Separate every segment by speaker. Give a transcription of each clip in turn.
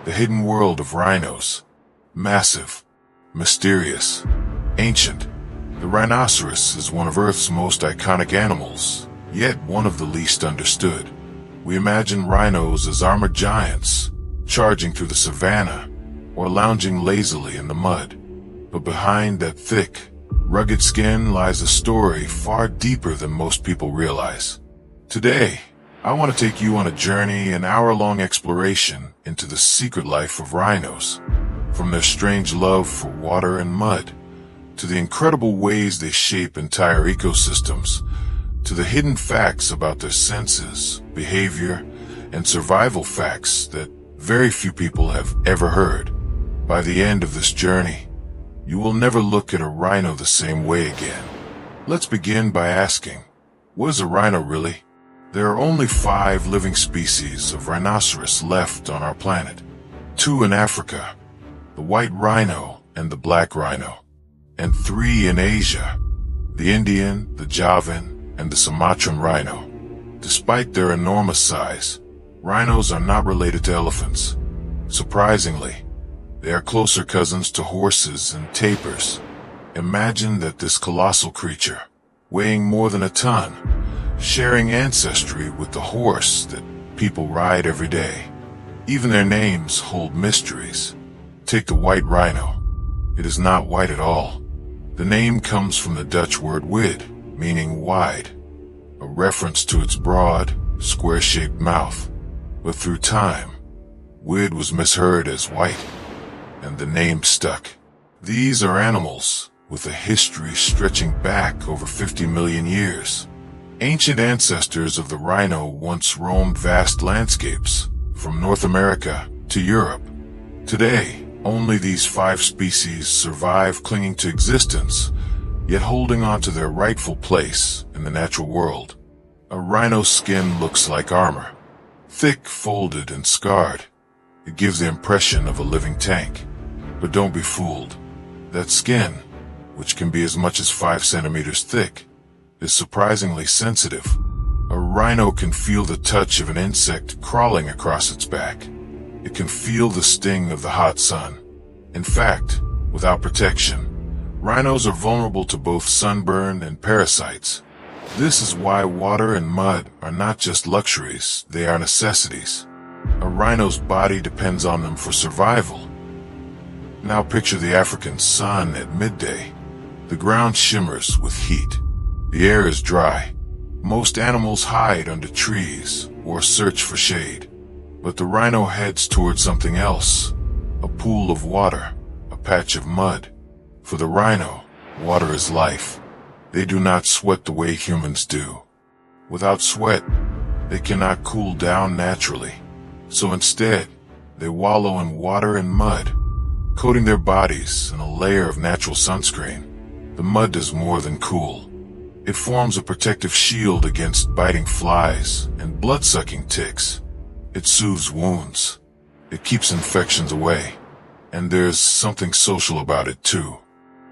Speaker 1: The hidden world of rhinos. Massive, mysterious, ancient. The rhinoceros is one of Earth's most iconic animals, yet one of the least understood. We imagine rhinos as armored giants, charging through the savannah, or lounging lazily in the mud. But behind that thick, rugged skin lies a story far deeper than most people realize. Today, I want to take you on a journey, an hour-long exploration into the secret life of rhinos. From their strange love for water and mud, to the incredible ways they shape entire ecosystems, to the hidden facts about their senses, behavior, and survival facts that very few people have ever heard. By the end of this journey, you will never look at a rhino the same way again. Let's begin by asking, what is a rhino really? There are only 5 living species of rhinoceros left on our planet. 2 in Africa, the white rhino and the black rhino, and 3 in Asia, the Indian, the Javan, and the Sumatran rhino. Despite their enormous size, rhinos are not related to elephants. Surprisingly, they are closer cousins to horses and tapirs. Imagine that this colossal creature, weighing more than a ton, sharing ancestry with the horse that people ride every day. Even their names hold mysteries. Take the white rhino. It is not white at all. The name comes from the Dutch word wid, meaning wide, a reference to its broad, square-shaped mouth. But through time, wid was misheard as white, and the name stuck. These are animals with a history stretching back over 50 million years. Ancient ancestors of the rhino once roamed vast landscapes, from North America to Europe. Today, only these 5 species survive, clinging to existence, yet holding on to their rightful place in the natural world. A rhino's skin looks like armor, thick, folded, and scarred. It gives the impression of a living tank. But don't be fooled. That skin, which can be as much as 5 centimeters thick, is surprisingly sensitive. A rhino can feel the touch of an insect crawling across its back. It can feel the sting of the hot sun. In fact, without protection, rhinos are vulnerable to both sunburn and parasites. This is why water and mud are not just luxuries, they are necessities. A rhino's body depends on them for survival. Now picture the African sun at midday. The ground shimmers with heat. The air is dry. Most animals hide under trees or search for shade. But the rhino heads towards something else. A pool of water, a patch of mud. For the rhino, water is life. They do not sweat the way humans do. Without sweat, they cannot cool down naturally. So instead, they wallow in water and mud, coating their bodies in a layer of natural sunscreen. The mud does more than cool. It forms a protective shield against biting flies and blood-sucking ticks. It soothes wounds. It keeps infections away. And there's something social about it too.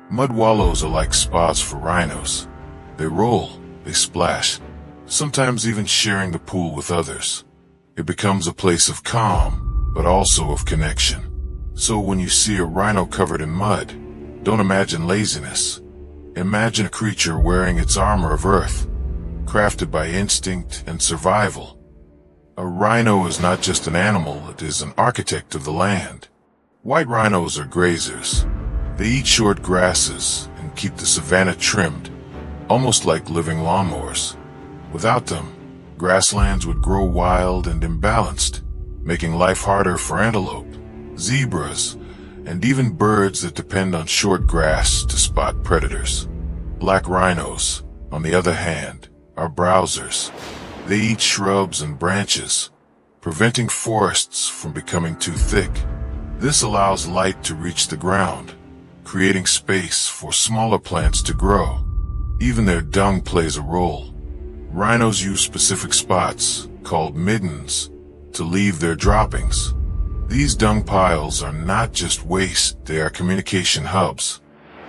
Speaker 1: Mud wallows are like spas for rhinos. They roll, they splash, sometimes even sharing the pool with others. It becomes a place of calm, but also of connection. So when you see a rhino covered in mud, don't imagine laziness. Imagine a creature wearing its armor of earth, crafted by instinct and survival. A rhino is not just an animal, it is an architect of the land. White rhinos are grazers. They eat short grasses and keep the savanna trimmed, almost like living lawnmowers. Without them, grasslands would grow wild and imbalanced, making life harder for antelope, zebras, and even birds that depend on short grass to spot predators. Black rhinos, on the other hand, are browsers. They eat shrubs and branches, preventing forests from becoming too thick. This allows light to reach the ground, creating space for smaller plants to grow. Even their dung plays a role. Rhinos use specific spots, called middens, to leave their droppings. These dung piles are not just waste, they are communication hubs.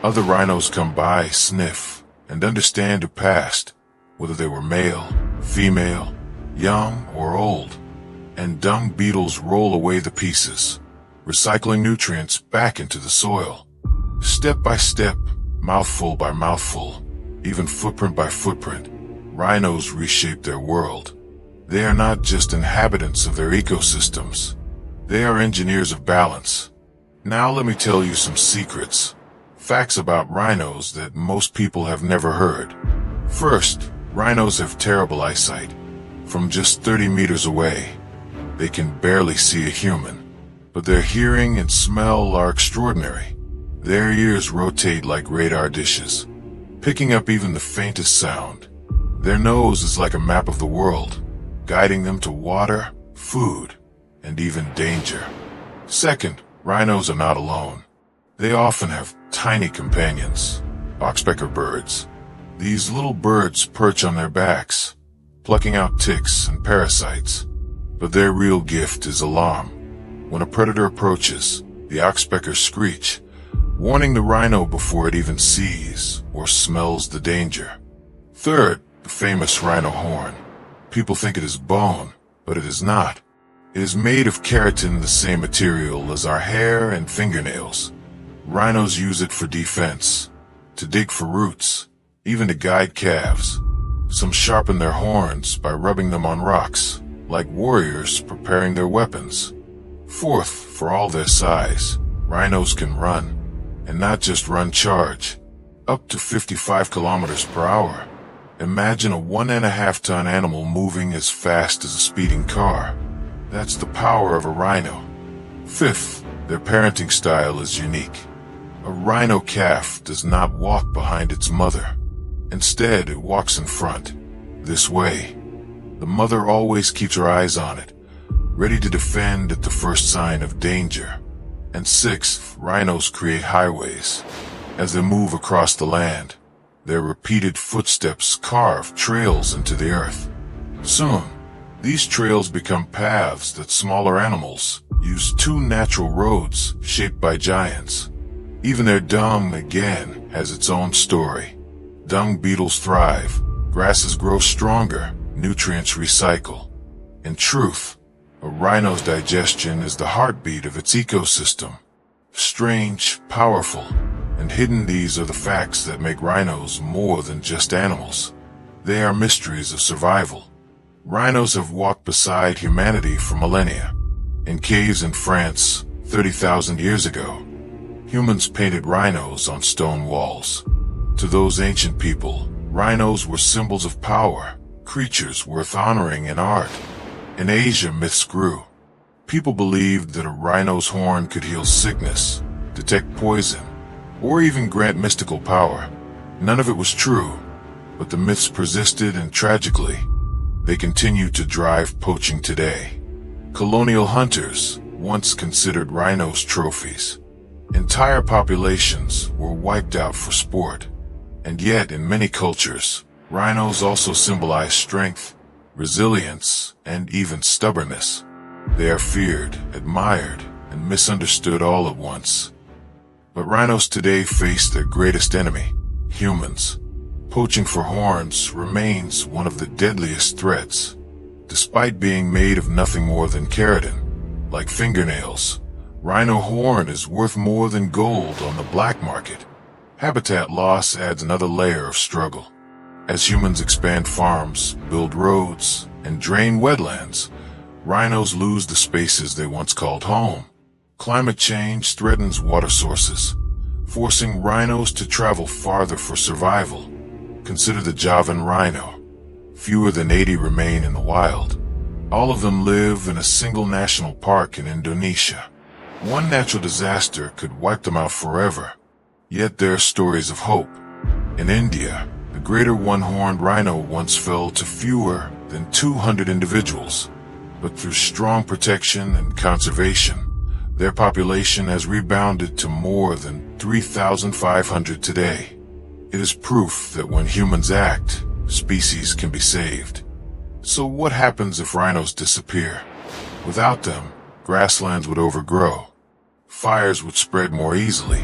Speaker 1: Other rhinos come by, sniff, and understand a past, whether they were male, female, young, or old. And dung beetles roll away the pieces, recycling nutrients back into the soil. Step by step, mouthful by mouthful, even footprint by footprint, rhinos reshape their world. They are not just inhabitants of their ecosystems. They are engineers of balance. Now let me tell you some secrets, facts about rhinos that most people have never heard. First, rhinos have terrible eyesight. From just 30 meters away, they can barely see a human. But their hearing and smell are extraordinary. Their ears rotate like radar dishes, picking up even the faintest sound. Their nose is like a map of the world, guiding them to water, food, and even danger. Second, rhinos are not alone. They often have tiny companions, oxpecker birds. These little birds perch on their backs, plucking out ticks and parasites. But their real gift is alarm. When a predator approaches, the oxpeckers screech, warning the rhino before it even sees or smells the danger. Third, the famous rhino horn. People think it is bone, but it is not. It is made of keratin, the same material as our hair and fingernails. Rhinos use it for defense, to dig for roots, even to guide calves. Some sharpen their horns by rubbing them on rocks, like warriors preparing their weapons. Fourth, for all their size, rhinos can run, and not just run, charge, up to 55 kilometers per hour. Imagine a 1.5-ton animal moving as fast as a speeding car. That's the power of a rhino. Fifth, their parenting style is unique. A rhino calf does not walk behind its mother. Instead, it walks in front, this way. The mother always keeps her eyes on it, ready to defend at the first sign of danger. And sixth, rhinos create highways. As they move across the land, their repeated footsteps carve trails into the earth. Soon, these trails become paths that smaller animals use, two natural roads shaped by giants. Even their dung, again, has its own story. Dung beetles thrive, grasses grow stronger, nutrients recycle. In truth, a rhino's digestion is the heartbeat of its ecosystem. Strange, powerful, and hidden, these are the facts that make rhinos more than just animals. They are mysteries of survival. Rhinos have walked beside humanity for millennia. In caves in France, 30,000 years ago, humans painted rhinos on stone walls. To those ancient people, rhinos were symbols of power, creatures worth honoring in art. In Asia, myths grew. People believed that a rhino's horn could heal sickness, detect poison, or even grant mystical power. None of it was true, but the myths persisted, and tragically, they continue to drive poaching today. Colonial hunters once considered rhinos trophies. Entire populations were wiped out for sport. And yet, in many cultures, rhinos also symbolize strength, resilience, and even stubbornness. They are feared, admired, and misunderstood all at once. But rhinos today face their greatest enemy, humans. Poaching for horns remains one of the deadliest threats. Despite being made of nothing more than keratin, like fingernails, rhino horn is worth more than gold on the black market. Habitat loss adds another layer of struggle. As humans expand farms, build roads, and drain wetlands, rhinos lose the spaces they once called home. Climate change threatens water sources, forcing rhinos to travel farther for survival. Consider the Javan rhino. Fewer than 80 remain in the wild. All of them live in a single national park in Indonesia. One natural disaster could wipe them out forever. Yet there are stories of hope. In India, the greater one-horned rhino once fell to fewer than 200 individuals. But through strong protection and conservation, their population has rebounded to more than 3,500 today. It is proof that when humans act, species can be saved. So what happens if rhinos disappear? Without them, Grasslands would overgrow. Fires would spread more easily.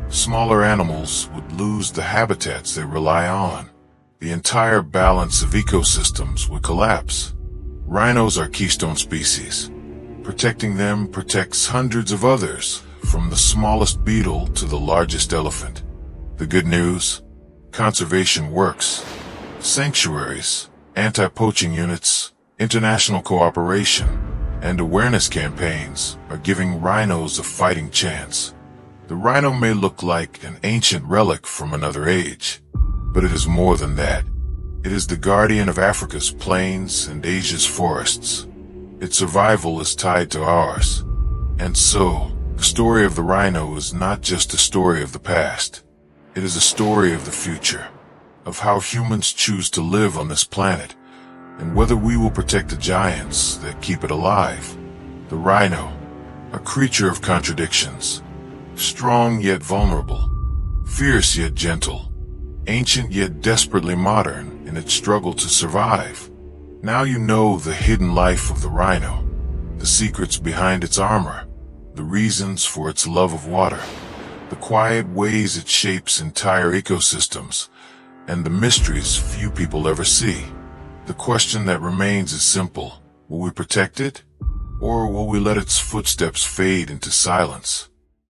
Speaker 1: Smaller animals would lose the habitats they rely on. The entire balance of ecosystems would collapse. Rhinos are keystone species. Protecting them protects hundreds of others, from the smallest beetle to the largest elephant. The good news? Conservation works. Sanctuaries, anti-poaching units, international cooperation, and awareness campaigns are giving rhinos a fighting chance. The rhino may look like an ancient relic from another age, but it is more than that. It is the guardian of Africa's plains and Asia's forests. Its survival is tied to ours. And so, the story of the rhino is not just a story of the past. It is a story of the future, of how humans choose to live on this planet, and whether we will protect the giants that keep it alive. The rhino, a creature of contradictions, strong yet vulnerable, fierce yet gentle, ancient yet desperately modern in its struggle to survive. Now you know the hidden life of the rhino, the secrets behind its armor, the reasons for its love of water, the quiet ways it shapes entire ecosystems, and the mysteries few people ever see. The question that remains is simple. Will we protect it? Or will we let its footsteps fade into silence?